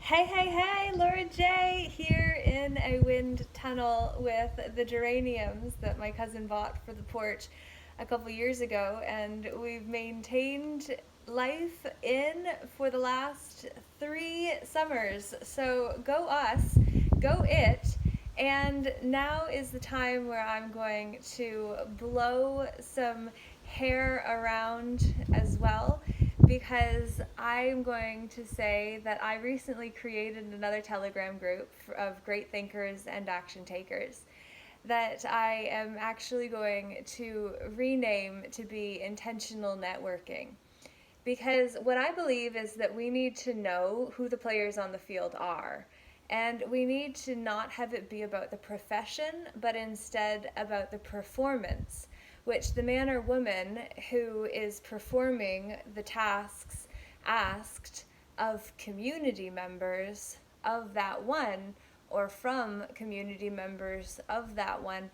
Hey, hey, hey, Laura J here in a wind tunnel with the geraniums that my cousin bought for the porch a couple years ago, and we've maintained life in for the last 3 summers. So go us, go it. And now is the time where I'm going to blow some hair around as well, because I'm going to say that I recently created another Telegram group of great thinkers and action takers that I am actually going to rename to be Intentional Networking. Because what I believe is that we need to know who the players on the field are. And we need to not have it be about the profession, but instead about the performance, which the man or woman who is performing the tasks asked of community members of that one, or from community members of that one,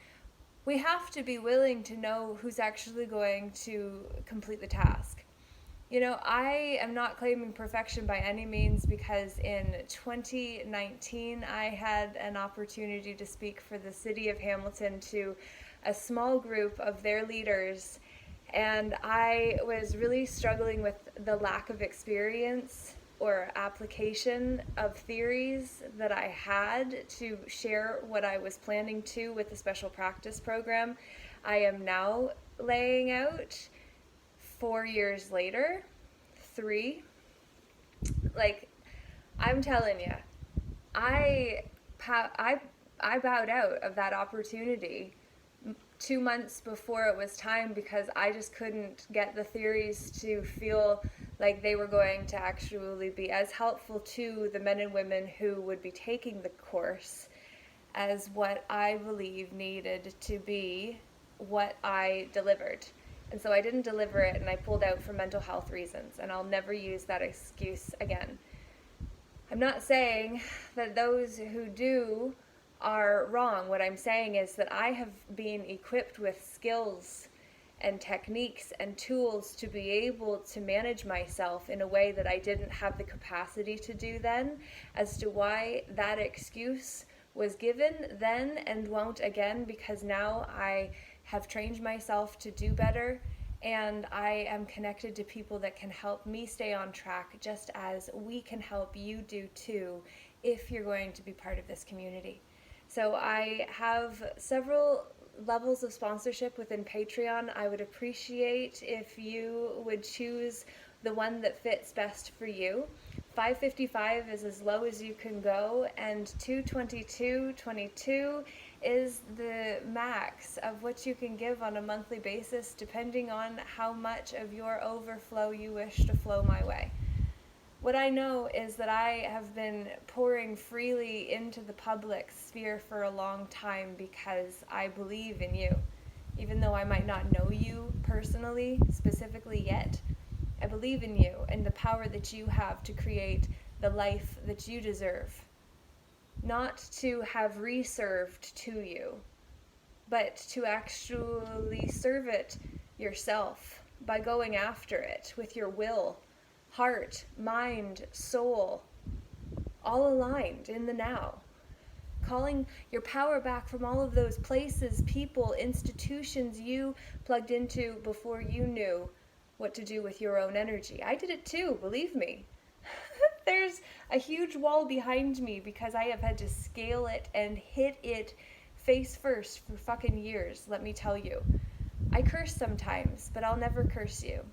we have to be willing to know who's actually going to complete the task. I am not claiming perfection by any means, because in 2019 I had an opportunity to speak for the city of Hamilton to a small group of their leaders, and I was really struggling with the lack of experience or application of theories that I had to share what I was planning to with the special practice program I am now laying out 4 years later, three. Like, I'm telling you, I, I, I bowed out of that opportunity 2 months before it was time, because I just couldn't get the theories to feel like they were going to actually be as helpful to the men and women who would be taking the course as what I believe needed to be what I delivered. And so I didn't deliver it, and I pulled out for mental health reasons, and I'll never use that excuse again. I'm not saying that those who do are wrong. What I'm saying is that I have been equipped with skills and techniques and tools to be able to manage myself in a way that I didn't have the capacity to do then, as to why that excuse was given then and won't again, because now I have trained myself to do better, and I am connected to people that can help me stay on track, just as we can help you do too if you're going to be part of this community. So I have several levels of sponsorship within Patreon. I would appreciate if you would choose the one that fits best for you. $5.55 is as low as you can go, and $222.22 is the max of what you can give on a monthly basis, depending on how much of your overflow you wish to flow my way. What I know is that I have been pouring freely into the public sphere for a long time, because I believe in you. Even though I might not know you personally, specifically yet, I believe in you and the power that you have to create the life that you deserve. Not to have reserved to you, but to actually serve it yourself by going after it with your will, heart, mind, soul, all aligned in the now. Calling your power back from all of those places, people, institutions you plugged into before you knew what to do with your own energy. I did it too, believe me. There's a huge wall behind me because I have had to scale it and hit it face first for fucking years, let me tell you. I curse sometimes, but I'll never curse you.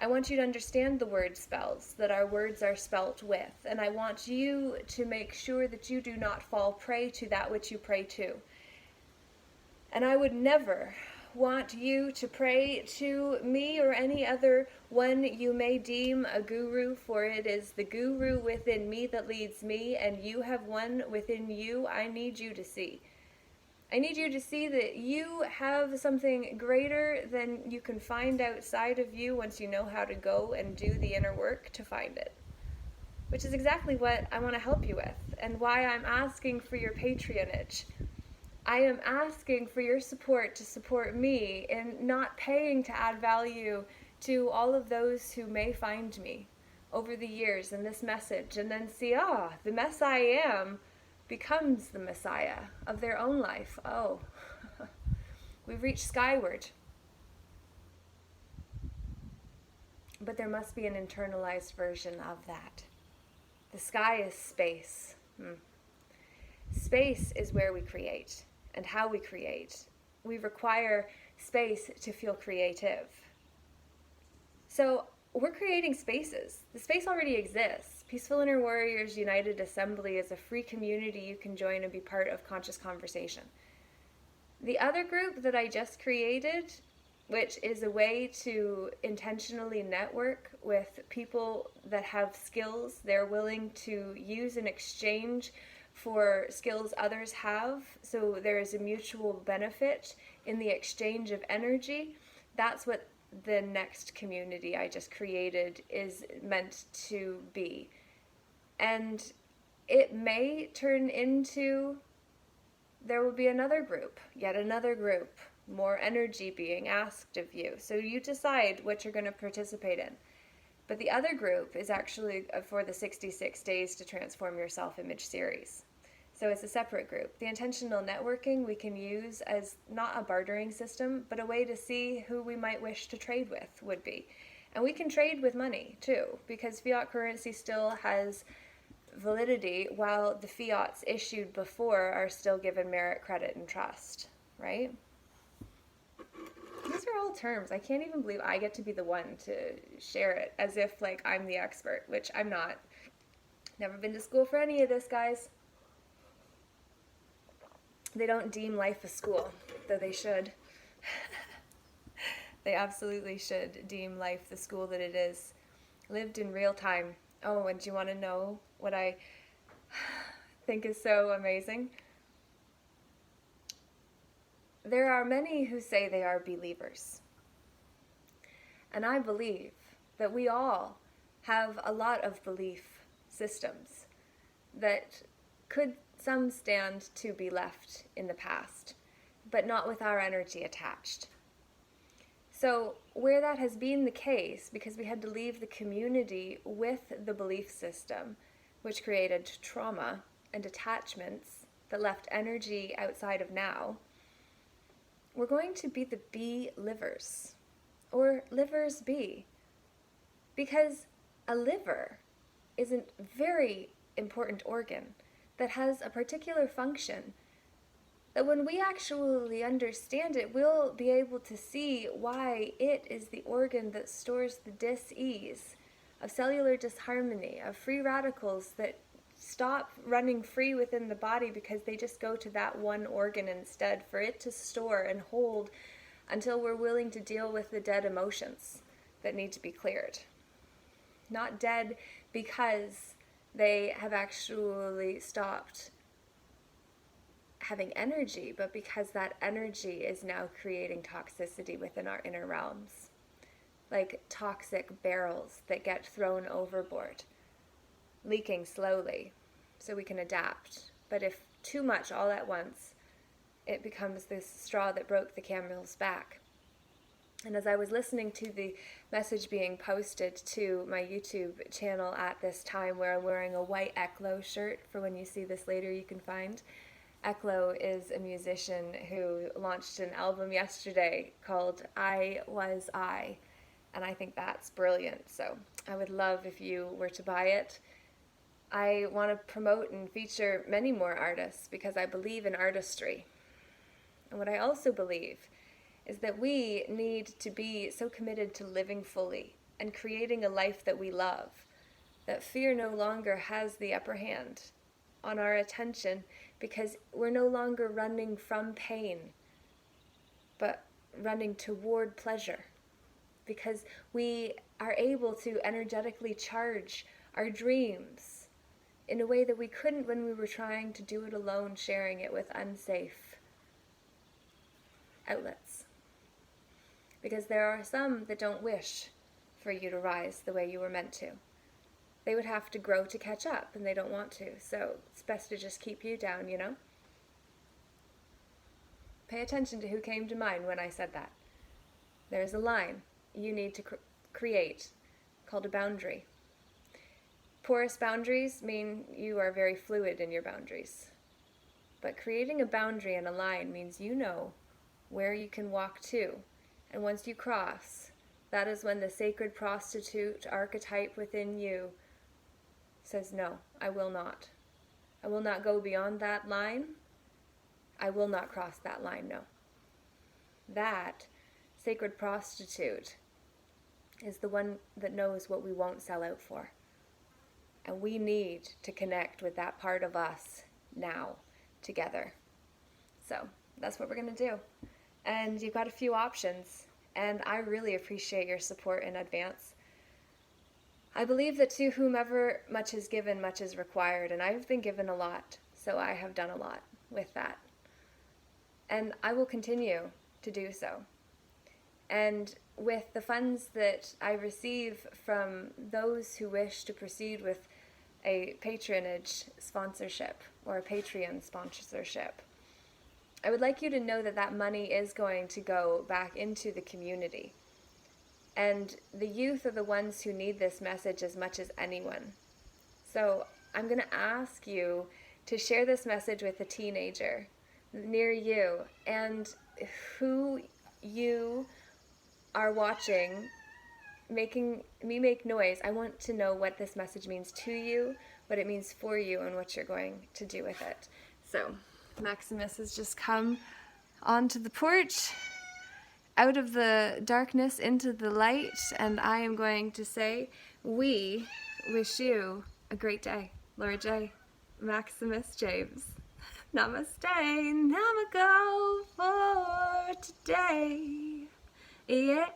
I want you to understand the word spells, that our words are spelt with, and I want you to make sure that you do not fall prey to that which you pray to. And I would never want you to pray to me or any other one you may deem a guru, for it is the guru within me that leads me, and you have one within you I need you to see. I need you to see that you have something greater than you can find outside of you once you know how to go and do the inner work to find it. Which is exactly what I want to help you with, and why I'm asking for your patronage. I am asking for your support to support me in not paying to add value to all of those who may find me, over the years in this message, and then see, the mess I am becomes the Messiah of their own life. Oh, we've reached skyward. But there must be an internalized version of that. The sky is space. Space is where we create and how we create. We require space to feel creative. So we're creating spaces. The space already exists. Peaceful Inner Warriors United Assembly is a free community you can join and be part of conscious conversation. The other group that I just created, which is a way to intentionally network with people that have skills they're willing to use in exchange for skills others have, so there is a mutual benefit in the exchange of energy. That's what the next community I just created is meant to be. And it may turn into, there will be another group, yet another group, more energy being asked of you. So you decide what you're going to participate in. But the other group is actually for the 66 Days to Transform Your Self-Image series. So it's a separate group. The intentional networking we can use as not a bartering system, but a way to see who we might wish to trade with would be. And we can trade with money too, because fiat currency still has validity, while the fiats issued before are still given merit, credit, and trust, right? These are all terms. I can't even believe I get to be the one to share it as if like I'm the expert, which I'm not. Never been to school for any of this, guys. They don't deem life a school, though they should. They absolutely should deem life the school that it is. Lived in real time. Oh, and do you want to know what I think is so amazing? There are many who say they are believers. And I believe that we all have a lot of belief systems that could some stand to be left in the past, but not with our energy attached. So where that has been the case, because we had to leave the community with the belief system, which created trauma and attachments that left energy outside of now, we're going to be the be-livers, or livers be, because a liver is a very important organ that has a particular function that when we actually understand it, we'll be able to see why it is the organ that stores the dis-ease of cellular disharmony, of free radicals that stop running free within the body because they just go to that one organ instead, for it to store and hold until we're willing to deal with the dead emotions that need to be cleared. Not dead because they have actually stopped having energy, but because that energy is now creating toxicity within our inner realms, like toxic barrels that get thrown overboard, leaking slowly so we can adapt. But if too much all at once, it becomes this straw that broke the camel's back. And as I was listening to the message being posted to my YouTube channel at this time, where I'm wearing a white Eklo shirt, for when you see this later you can find. Eklo is a musician who launched an album yesterday called I Was I, and I think that's brilliant. So I would love if you were to buy it. I want to promote and feature many more artists because I believe in artistry. And what I also believe is that we need to be so committed to living fully and creating a life that we love, that fear no longer has the upper hand on our attention, because we're no longer running from pain, but running toward pleasure, because we are able to energetically charge our dreams in a way that we couldn't when we were trying to do it alone, sharing it with unsafe outlets. Because there are some that don't wish for you to rise the way you were meant to. They would have to grow to catch up, and they don't want to. So it's best to just keep you down, you know? Pay attention to who came to mind when I said that. There's a line you need to create called a boundary. porous boundaries mean you are very fluid in your boundaries. But creating a boundary and a line means you know where you can walk to. And once you cross, that is when the sacred prostitute archetype within you says, no, I will not. I will not go beyond that line. I will not cross that line, no. That sacred prostitute is the one that knows what we won't sell out for. And we need to connect with that part of us now, together. So that's what we're going to do. And you've got a few options, and I really appreciate your support in advance. I believe that to whomever much is given, much is required, and I've been given a lot, so I have done a lot with that. And I will continue to do so. And with the funds that I receive from those who wish to proceed with a patronage sponsorship or a Patreon sponsorship, I would like you to know that that money is going to go back into the community. And the youth are the ones who need this message as much as anyone. So I'm going to ask you to share this message with a teenager near you, and who you are watching making me make noise. I want to know what this message means to you, what it means for you, and what you're going to do with it. So Maximus has just come onto the porch, out of the darkness into the light, and I am going to say, we wish you a great day. Laura J. Maximus James. Namaste, namago for today. Yeah.